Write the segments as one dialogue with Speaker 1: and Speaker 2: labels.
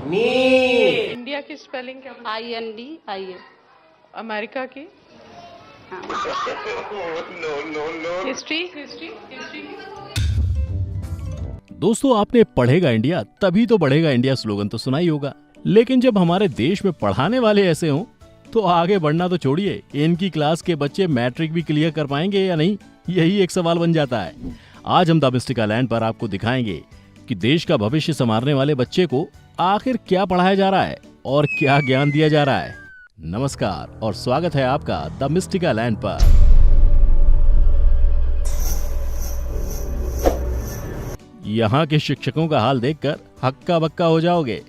Speaker 1: नीर।
Speaker 2: इंडिया की स्पेलिंग क्या?
Speaker 3: INDIA।
Speaker 2: अमेरिका की? हिस्ट्री।
Speaker 4: दोस्तों, आपने पढ़ेगा इंडिया तभी तो बढ़ेगा इंडिया स्लोगन तो सुना ही होगा, लेकिन जब हमारे देश में पढ़ाने वाले ऐसे हों तो आगे बढ़ना तो छोड़िए, इनकी क्लास के बच्चे मैट्रिक भी क्लियर कर पाएंगे या नहीं, यही एक सवाल बन जाता है। आज हम द मिस्टिका लैंड पर आपको दिखाएंगे कि देश का भविष्य संवारने वाले बच्चे को आखिर क्या पढ़ाया जा रहा है और क्या ज्ञान दिया जा रहा है। नमस्कार और स्वागत है आपका द मिस्टिका लैंड पर। यहाँ के शिक्षकों का हाल देखकर हक्का बक्का हो जाओगे।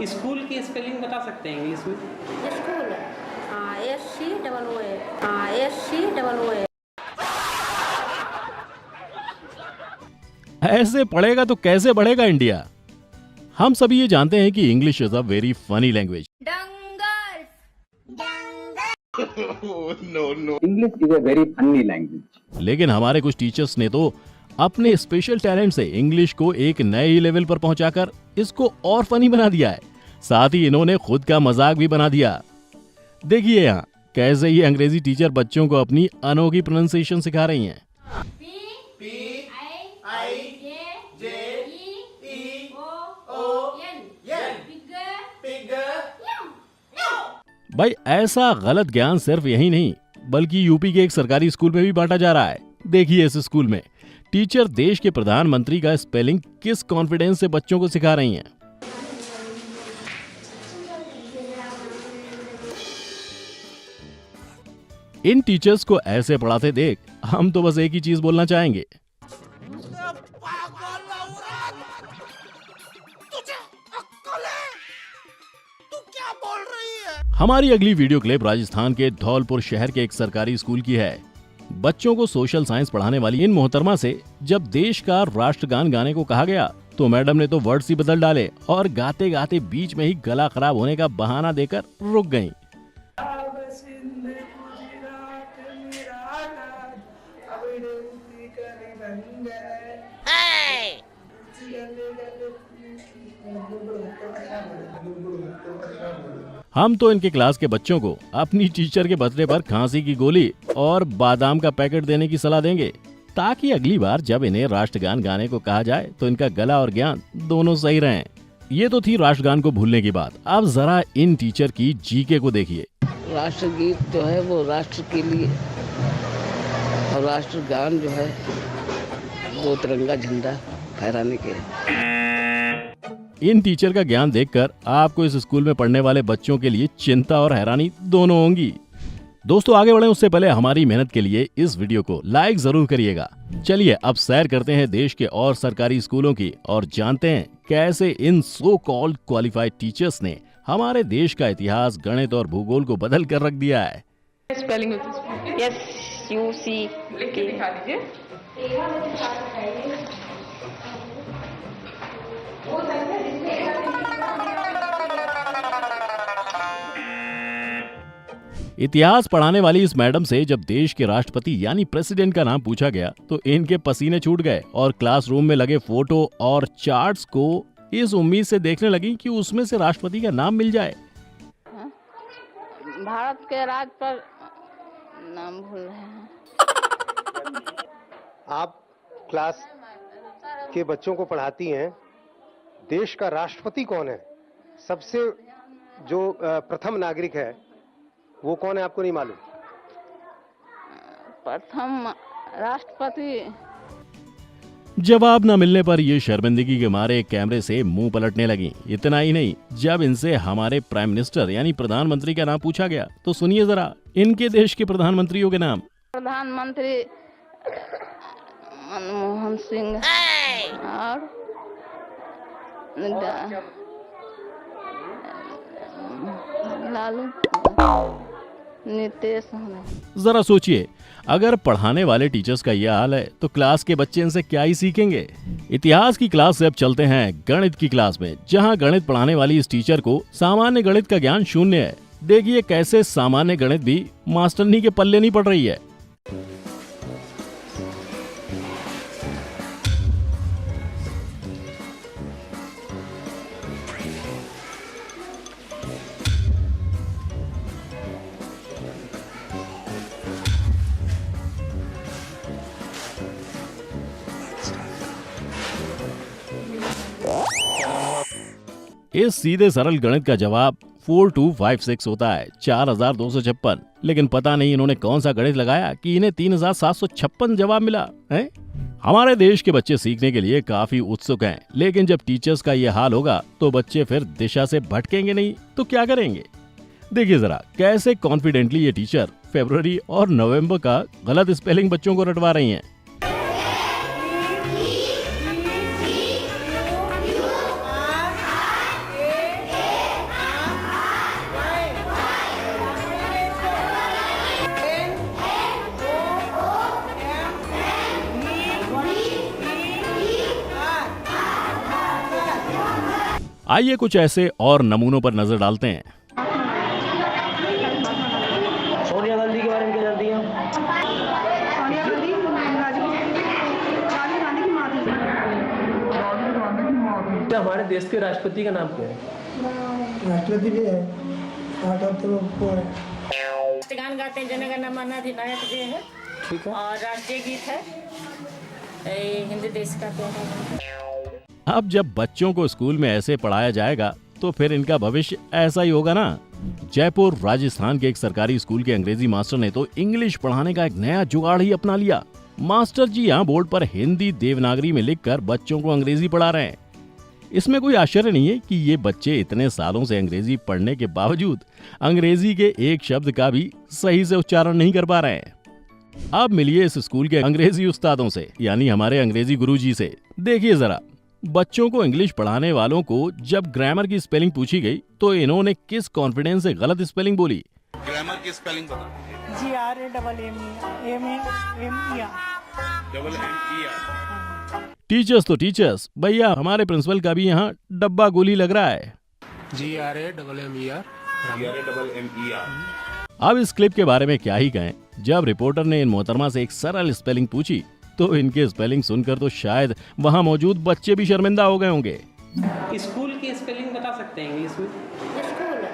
Speaker 1: स्कूल की स्पेलिंग बता सकते हैं इंग्लिश में?
Speaker 5: School SCOO।
Speaker 4: ऐसे पढ़ेगा तो कैसे बढ़ेगा इंडिया। हम सभी ये जानते हैं कि English is a very funny language.
Speaker 6: English is a very funny language.
Speaker 4: लेकिन हमारे कुछ टीचर्स ने तो अपने स्पेशल टैलेंट से इंग्लिश को एक नए ही लेवल पर पहुंचाकर इसको और फनी बना दिया है। साथ ही इन्होंने खुद का मजाक भी बना दिया। देखिए यहाँ कैसे ये अंग्रेजी टीचर बच्चों को अपनी अनोखी प्रोनाउंसिएशन सिखा रही हैं। भाई ऐसा गलत ज्ञान सिर्फ यही नहीं बल्कि यूपी के एक सरकारी स्कूल में भी बांटा जा रहा है। देखिए इस स्कूल में टीचर देश के प्रधानमंत्री का स्पेलिंग किस कॉन्फिडेंस से बच्चों को सिखा रही हैं। इन टीचर्स को ऐसे पढ़ाते देख हम तो बस एक ही चीज बोलना चाहेंगे, हमारी अगली वीडियो क्लिप राजस्थान के धौलपुर शहर के एक सरकारी स्कूल की है। बच्चों को सोशल साइंस पढ़ाने वाली इन मोहतरमा से जब देश का राष्ट्रगान गाने को कहा गया तो मैडम ने तो वर्ड्स ही बदल डाले और गाते गाते बीच में ही गला खराब होने का बहाना देकर रुक गयीं। हम तो इनके क्लास के बच्चों को अपनी टीचर के बर्थडे पर खांसी की गोली और बादाम का पैकेट देने की सलाह देंगे ताकि अगली बार जब इन्हें राष्ट्रगान गाने को कहा जाए तो इनका गला और ज्ञान दोनों सही रहें। ये तो थी राष्ट्रगान को भूलने की बात। अब जरा इन टीचर की जीके को देखिए।
Speaker 7: राष्ट्रगीत जो है वो राष्ट्र के लिए और राष्ट्रगान जो है वो तिरंगा झंडा फहराने के।
Speaker 4: इन टीचर का ज्ञान देखकर आपको इस स्कूल में पढ़ने वाले बच्चों के लिए चिंता और हैरानी दोनों होंगी। दोस्तों आगे बढ़े उससे पहले हमारी मेहनत के लिए इस वीडियो को लाइक जरूर करिएगा। चलिए अब सैर करते हैं देश के और सरकारी स्कूलों की और जानते हैं कैसे इन सो कॉल्ड क्वालिफाइड टीचर्स ने हमारे देश का इतिहास, गणित और भूगोल को बदल कर रख दिया है।
Speaker 2: Spelling
Speaker 3: SUC।
Speaker 2: लिख के दिखा दीजिए।
Speaker 4: इतिहास पढ़ाने वाली इस मैडम से जब देश के राष्ट्रपति यानी प्रेसिडेंट का नाम पूछा गया तो इनके पसीने छूट गए और क्लासरूम में लगे फोटो और चार्ट्स को इस उम्मीद से देखने लगी कि उसमें से राष्ट्रपति का नाम मिल जाए।
Speaker 3: भारत के राज पर नाम भूल रहे हैं।
Speaker 8: आप क्लास के बच्चों को पढ़ाती हैं, देश का राष्ट्रपति कौन है, सबसे जो प्रथम नागरिक है वो कौन है आपको नहीं मालूम?
Speaker 3: प्रथम राष्ट्रपति।
Speaker 4: जवाब न मिलने पर ये शर्मिंदगी के मारे कैमरे से मुंह पलटने लगी। इतना ही नहीं, जब इनसे हमारे प्राइम मिनिस्टर यानी प्रधानमंत्री का नाम पूछा गया तो सुनिए जरा इनके देश के प्रधानमंत्रियों के नाम।
Speaker 3: प्रधानमंत्री मनमोहन सिंह और लालू नितेश हमें
Speaker 4: जरा सोचिए, अगर पढ़ाने वाले टीचर्स का यह हाल है तो क्लास के बच्चे इनसे क्या ही सीखेंगे। इतिहास की क्लास से अब चलते हैं गणित की क्लास में, जहां गणित पढ़ाने वाली इस टीचर को सामान्य गणित का ज्ञान शून्य है। देखिए कैसे सामान्य गणित भी मास्टरनी के पल्ले नहीं पड़ रही है। इस सीधे सरल गणित का जवाब 4256 होता है, 4256। लेकिन पता नहीं इन्होंने कौन सा गणित लगाया कि इन्हें 3756 जवाब मिला है। हमारे देश के बच्चे सीखने के लिए काफी उत्सुक हैं, लेकिन जब टीचर्स का ये हाल होगा तो बच्चे फिर दिशा से भटकेंगे नहीं तो क्या करेंगे। देखिए जरा कैसे कॉन्फिडेंटली ये टीचर फरवरी और नवंबर का गलत स्पेलिंग बच्चों को रटवा रही हैं। आइए कुछ ऐसे और नमूनों पर नजर डालते हैं।
Speaker 1: सोनिया गांधी के बारे में क्या जानती हैं? तो हमारे देश के राष्ट्रपति का नाम क्या है?
Speaker 9: राष्ट्रपति भी है,
Speaker 5: गान गाते हैं, जनगण मन अधिनायक जी है,
Speaker 1: ठीक है।
Speaker 5: और राष्ट्रीय गीत है हिंदी देश का त्योहार।
Speaker 4: अब जब बच्चों को स्कूल में ऐसे पढ़ाया जाएगा तो फिर इनका भविष्य ऐसा ही होगा ना। जयपुर राजस्थान के एक सरकारी स्कूल के अंग्रेजी मास्टर ने तो इंग्लिश पढ़ाने का एक नया जुगाड़ ही अपना लिया। मास्टर जी यहाँ बोर्ड पर हिंदी देवनागरी में लिखकर बच्चों को अंग्रेजी पढ़ा रहे हैं। इसमें कोई आश्चर्य नहीं है कि ये बच्चे इतने सालों से अंग्रेजी पढ़ने के बावजूद अंग्रेजी के एक शब्द का भी सही से उच्चारण नहीं कर पा रहे हैं। अब मिलिए इस स्कूल के अंग्रेजी उस्तादों से, यानी हमारे अंग्रेजी गुरुजी से। देखिए जरा, बच्चों को इंग्लिश पढ़ाने वालों को जब ग्रामर की स्पेलिंग पूछी गई तो इन्होंने किस कॉन्फिडेंस से गलत स्पेलिंग बोली।
Speaker 10: ग्रामर की स्पेलिंग बता। GRAMMER।
Speaker 4: टीचर्स तो टीचर्स, भैया हमारे प्रिंसिपल का भी यहाँ डब्बा गोली लग रहा है।
Speaker 10: GRAMMER।
Speaker 4: अब इस क्लिप के बारे में क्या ही कहें। जब रिपोर्टर ने इन मोहतरमा से एक सरल स्पेलिंग पूछी तो इनके स्पेलिंग सुनकर तो शायद वहाँ मौजूद बच्चे भी शर्मिंदा हो गए होंगे।
Speaker 1: स्कूल की स्पेलिंग बता सकते हैं इंग्लिश में?
Speaker 5: School SCOOLA।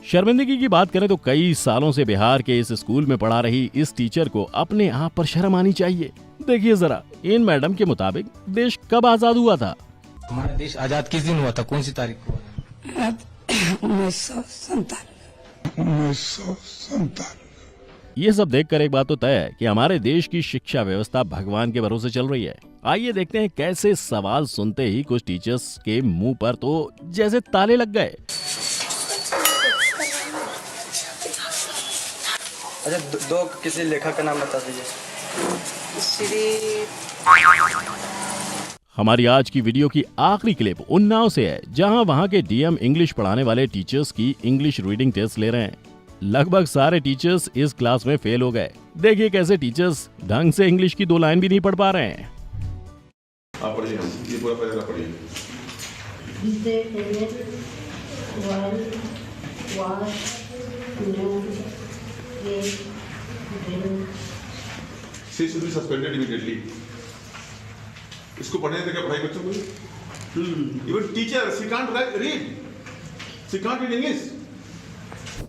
Speaker 4: शर्मिंदगी की बात करें तो कई सालों से बिहार के इस स्कूल में पढ़ा रही इस टीचर को अपने आप पर शर्म आनी चाहिए। देखिए जरा, इन मैडम के मुताबिक देश कब आजाद हुआ था?
Speaker 10: हमारा देश आजाद किस दिन हुआ था, कौन सी तारीख को?
Speaker 9: 1947।
Speaker 4: ये सब देखकर एक बात तो तय है कि हमारे देश की शिक्षा व्यवस्था भगवान के भरोसे चल रही है। आइए देखते हैं कैसे सवाल सुनते ही कुछ टीचर्स के मुंह पर तो जैसे ताले लग गए।
Speaker 11: अच्छा, दो किसी लेखक का नाम बता दीजिए।
Speaker 4: हमारी आज की वीडियो की आखिरी क्लिप उन्नाव से है, जहां वहां के डीएम इंग्लिश पढ़ाने वाले टीचर्स की इंग्लिश रीडिंग टेस्ट ले रहे हैं। लगभग सारे टीचर्स इस क्लास में फेल हो गए। देखिए कैसे टीचर्स ढंग से इंग्लिश की 2 लाइन भी नहीं पढ़ पा रहे हैं।
Speaker 12: आप पढ़िए, ये पूरा पैराग्राफ पढ़िए। She should be suspended immediately. इसको पढ़ने देगा भाई बच्चों को। Even teacher, she can't read. She can't read English.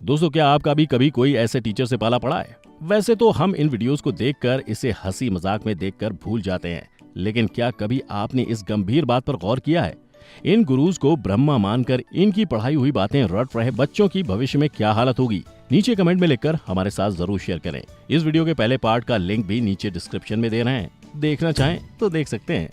Speaker 4: दोस्तों, क्या आपका भी कभी कोई ऐसे टीचर से पाला पड़ा है? वैसे तो हम इन वीडियोस को देखकर इसे हंसी मजाक में देखकर भूल जाते हैं, लेकिन क्या कभी आपने इस गंभीर बात पर गौर किया है? इन गुरुज को ब्रह्मा मानकर इनकी पढ़ाई हुई बातें रट रहे बच्चों की भविष्य में क्या हालत होगी? नीचे कमेंट में लिखकर हमारे साथ जरूर शेयर करें। इस वीडियो के पहले पार्ट का लिंक भी नीचे डिस्क्रिप्शन में दे रहे हैं, देखना चाहें तो देख सकते हैं।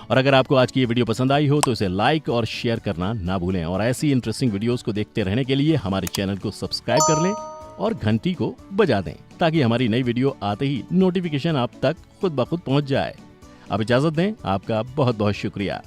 Speaker 4: और अगर आपको आज की ये वीडियो पसंद आई हो तो इसे लाइक और शेयर करना ना भूलें, और ऐसी इंटरेस्टिंग वीडियोस को देखते रहने के लिए हमारे चैनल को सब्सक्राइब कर लें और घंटी को बजा दें, ताकि हमारी नई वीडियो आते ही नोटिफिकेशन आप तक खुद ब खुद पहुंच जाए। अब इजाजत दें, आपका बहुत बहुत शुक्रिया।